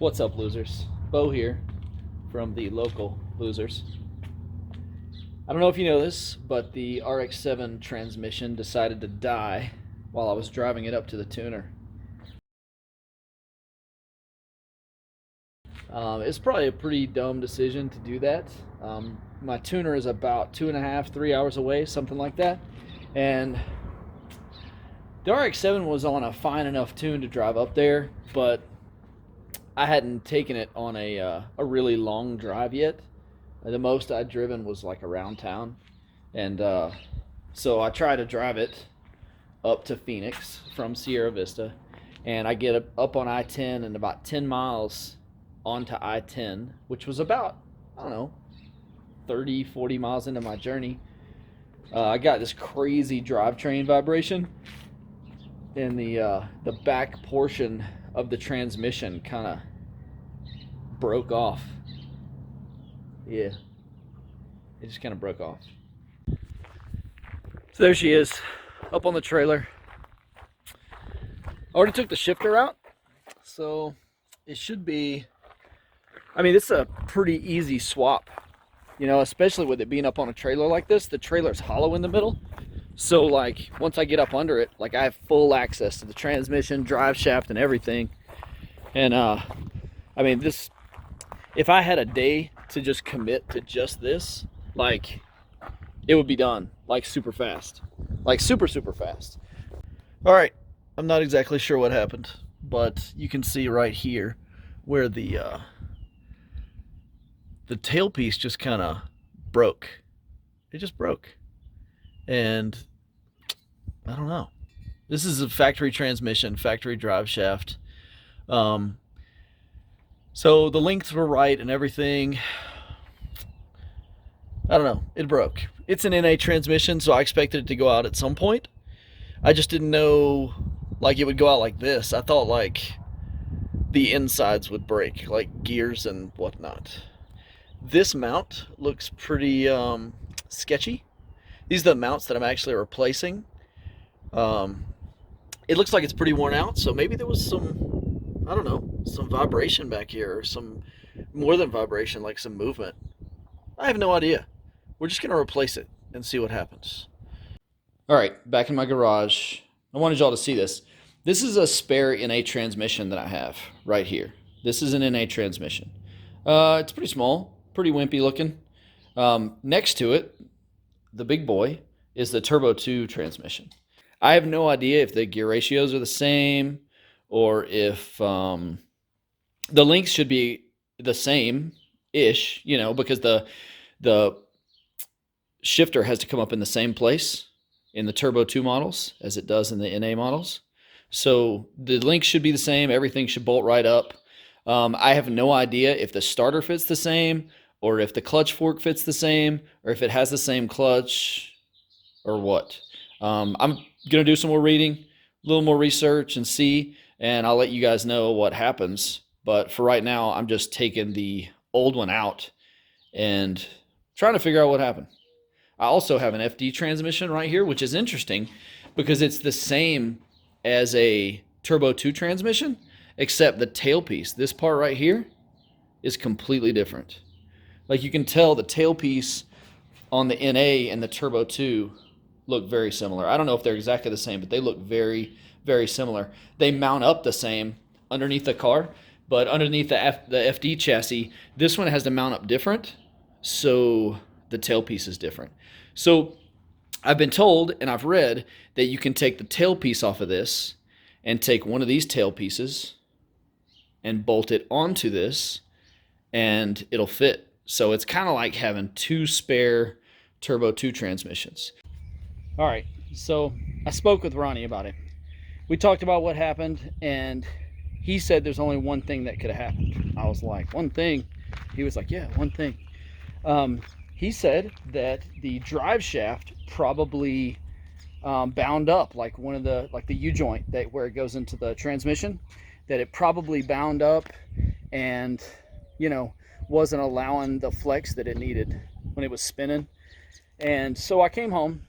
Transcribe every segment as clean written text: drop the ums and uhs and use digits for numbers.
What's up, losers? Beau here from the local losers. I don't know if you know this, but the RX7 transmission decided to die while I was driving it up to the tuner. It's probably a pretty dumb decision to do that. My tuner is about 2.5, 3 hours away, something like that. And the RX7 was on a fine enough tune to drive up there, but I hadn't taken it on a really long drive yet. The most I'd driven was like around town, and so I try to drive it up to Phoenix from Sierra Vista, and I get up on I-10 and about 10 miles onto I-10, which was about, I don't know, 30, 40 miles into my journey. I got this crazy drivetrain vibration, and the back portion of the transmission kind of broke off. Yeah, it just kind of broke off. So there she is, up on the trailer. I already took the shifter out, so it should be, I mean, this is a pretty easy swap, you know, especially with it being up on a trailer like this. The trailer's hollow in the middle, so like once I get up under it, like I have full access to the transmission, drive shaft, and everything. And I mean, this, if I had a day to just commit to just this, like, it would be done like super fast, like super fast. All right, I'm not exactly sure what happened, but you can see right here where the tailpiece just kind of broke. It just broke, and I don't know. This is a factory transmission, factory drive shaft. So the lengths were right and everything. I don't know. It broke. It's an NA transmission, so I expected it to go out at some point. I just didn't know, like, it would go out like this. I thought, like, the insides would break, like gears and whatnot. This mount looks pretty sketchy. These are the mounts that I'm actually replacing. It looks like it's pretty worn out, so maybe there was some, I don't know, some vibration back here, or some more than vibration, like some movement. I have no idea. We're just gonna replace it and see what happens. All right, back in my garage. I wanted y'all to see this. This is a spare NA transmission that I have right here. This is an NA transmission. It's pretty small, pretty wimpy looking. Next to it, the big boy, is the Turbo 2 transmission. I have no idea if the gear ratios are the same, or if the links should be the same-ish, you know, because the shifter has to come up in the same place in the Turbo 2 models as it does in the NA models. So the links should be the same. Everything should bolt right up. I have no idea if the starter fits the same, or if the clutch fork fits the same, or if it has the same clutch, or what. I'm going to do some more reading, a little more research, and see, and I'll let you guys know what happens. But for right now, I'm just taking the old one out and trying to figure out what happened. I also have an FD transmission right here, which is interesting because it's the same as a Turbo 2 transmission, except the tailpiece, this part right here, is completely different. Like, you can tell the tailpiece on the NA and the Turbo 2 look very similar. I don't know if they're exactly the same, but they look very, very similar. They mount up the same underneath the car, but underneath the FD chassis, this one has to mount up different, so the tailpiece is different. So I've been told, and I've read, that you can take the tailpiece off of this and take one of these tailpieces and bolt it onto this, and it'll fit. So it's kind of like having two spare Turbo 2 transmissions. All right, so I spoke with Ronnie about it. We talked about what happened, and he said there's only one thing that could have happened. I was like, one thing? He was like, yeah, one thing. He said that the drive shaft probably bound up, like one of the, like the U-joint that where it goes into the transmission, that it probably bound up and, you know, wasn't allowing the flex that it needed when it was spinning. And so I came home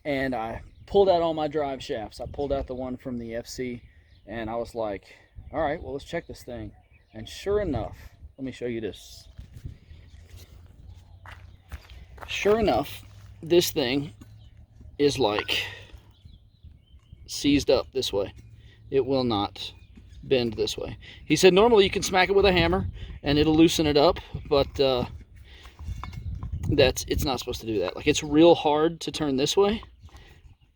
and I pulled out all my drive shafts. I pulled out the one from the FC, and I was like, all right, well, let's check this thing. And sure enough, let me show you this. Sure enough, this thing is like seized up this way. It will not bend this way. He said normally you can smack it with a hammer and it'll loosen it up, but it's not supposed to do that. Like, it's real hard to turn this way,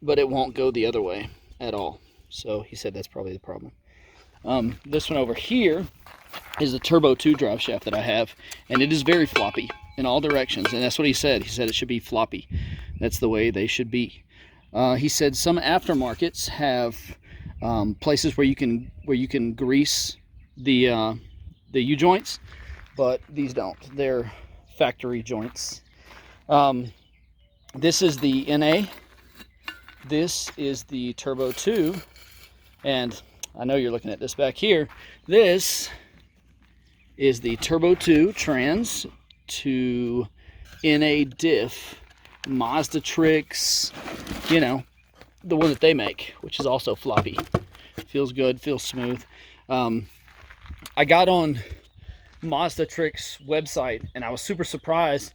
but it won't go the other way at all. So he said that's probably the problem. This one over here is the Turbo 2 drive shaft that I have, and it is very floppy in all directions, and that's what he said. He said it should be floppy. That's the way they should be. He said some aftermarkets have places where you can grease the U-joints, but these don't. They're factory joints. This is the NA. This is the Turbo 2, and I know you're looking at this back here. This is the Turbo 2 trans to NA diff, Mazda tricks, you know, the one that they make, which is also floppy. Feels good, feels smooth. I got on Mazda Tricks website and I was super surprised.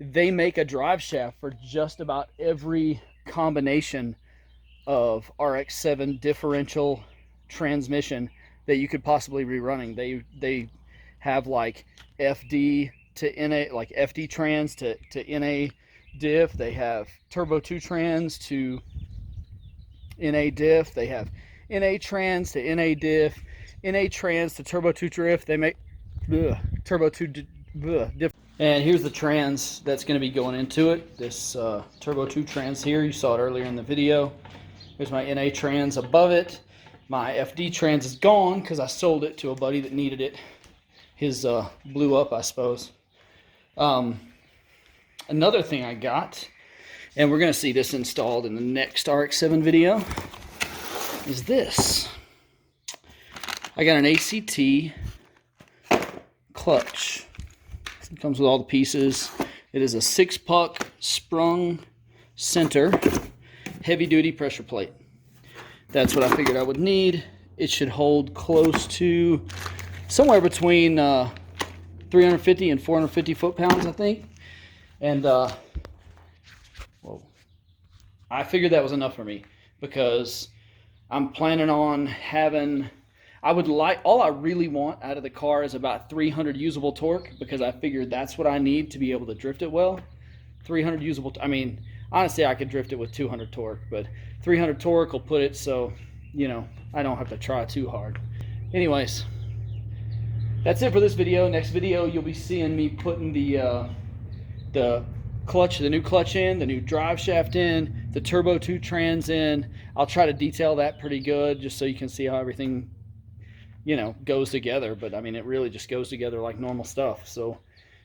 They make a drive shaft for just about every combination of RX7 differential transmission that you could possibly be running. They have like FD to NA, like FD trans to NA diff. They have Turbo 2 trans to NA diff. They have NA trans to NA diff, NA trans to Turbo 2 drift. They make Turbo 2 diff. And here's the trans that's going to be going into it. This Turbo 2 trans here, you saw it earlier in the video. Here's my NA trans above it. My FD trans is gone because I sold it to a buddy that needed it. His blew up, I suppose. Another thing I got, and we're going to see this installed in the next RX7 video, is this. I got an ACT clutch. It comes with all the pieces. It is a 6-puck sprung center heavy duty pressure plate. That's what I figured I would need. It should hold close to somewhere between 350 and 450 foot-pounds, I think. And well, I figured that was enough for me because I'm planning on having, all I really want out of the car is about 300 usable torque, because I figured that's what I need to be able to drift it well. 300 usable, I mean, honestly, I could drift it with 200 torque, but 300 torque will put it so, you know, I don't have to try too hard. Anyways, that's it for this video. Next video, you'll be seeing me putting the clutch, the new clutch in, the new drive shaft in, the Turbo 2 trans in. I'll try to detail that pretty good just so you can see how everything, you know, goes together. But I mean, it really just goes together like normal stuff. So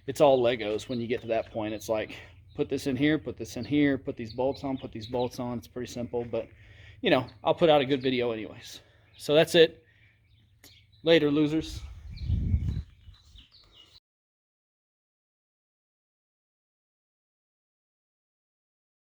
it's all Legos when you get to that point. It's like, put this in here, put this in here, put these bolts on, put these bolts on. It's pretty simple, but you know, I'll put out a good video anyways. So that's it. Later, losers.